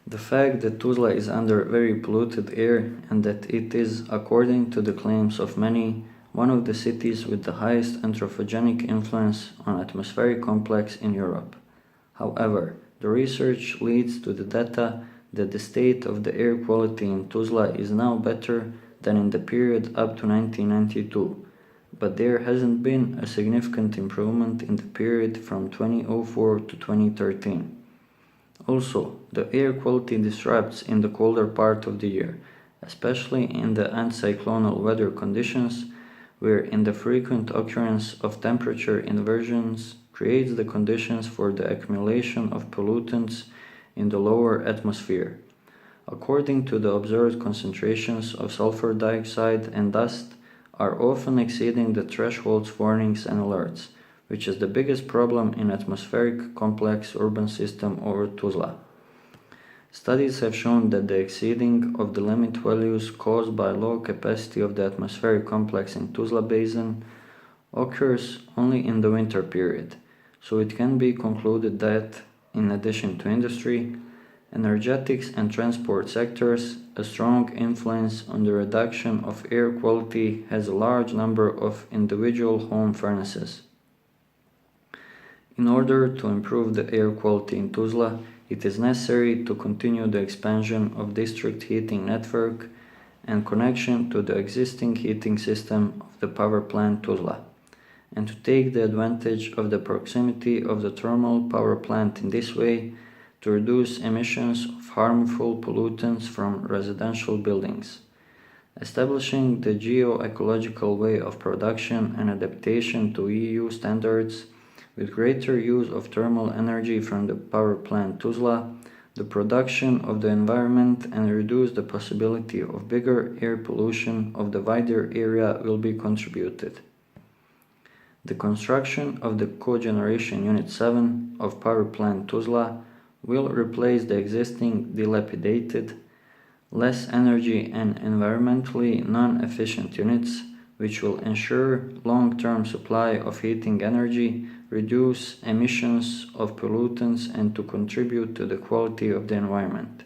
The fact that Tuzla is under very polluted air and that it is, according to the claims of many, one of the cities with the highest anthropogenic influence on atmospheric complex in Europe. However, the research leads to the data that the state of the air quality in Tuzla is now better than in the period up to 1992, but there hasn't been a significant improvement in the period from 2004 to 2013. Also, the air quality disrupts in the colder part of the year, especially in the anticyclonal weather conditions, where in the frequent occurrence of temperature inversions creates the conditions for the accumulation of pollutants in the lower atmosphere. According to the observed concentrations of sulfur dioxide and dust are often exceeding the thresholds, warnings and alerts, which is the biggest problem in atmospheric complex urban system over Tuzla. Studies have shown that the exceeding of the limit values caused by low capacity of the atmospheric complex in Tuzla Basin occurs only in the winter period, so it can be concluded that, in addition to industry, energetics and transport sectors, a strong influence on the reduction of air quality has a large number of individual home furnaces. In order to improve the air quality in Tuzla, it is necessary to continue the expansion of district heating network and connection to the existing heating system of the power plant Tuzla, and to take the advantage of the proximity of the thermal power plant in this way to reduce emissions of harmful pollutants from residential buildings. Establishing the geo-ecological way of production and adaptation to EU standards with greater use of thermal energy from the power plant Tuzla, the production of the environment and reduce the possibility of bigger air pollution of the wider area will be contributed. The construction of the cogeneration unit 7 of power plant Tuzla will replace the existing dilapidated, less energy and environmentally non-efficient units, which will ensure long-term supply of heating energy, reduce emissions of pollutants and to contribute to the quality of the environment.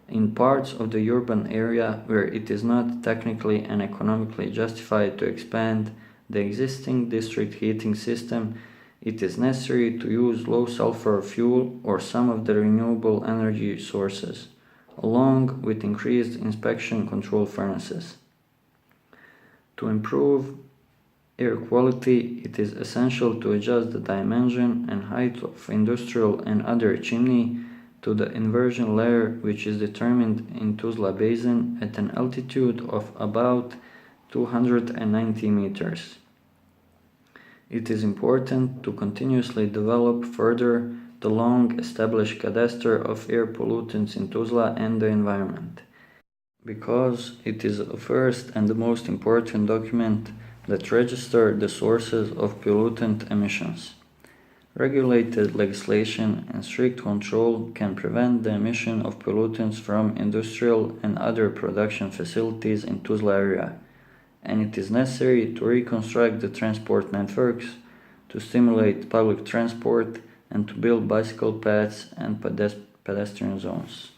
In parts of the urban area where it is not technically and economically justified to expand the existing district heating system, it is necessary to use low sulfur fuel or some of the renewable energy sources, along with increased inspection control furnaces. To improve air quality, it is essential to adjust the dimension and height of industrial and other chimney to the inversion layer, which is determined in Tuzla Basin at an altitude of about 290 meters. It is important to continuously develop further the long-established cadastre of air pollutants in Tuzla and the environment, because it is the first and the most important document that register the sources of pollutant emissions. Regulated legislation and strict control can prevent the emission of pollutants from industrial and other production facilities in Tuzla area, and it is necessary to reconstruct the transport networks, to stimulate public transport, and to build bicycle paths and pedestrian zones.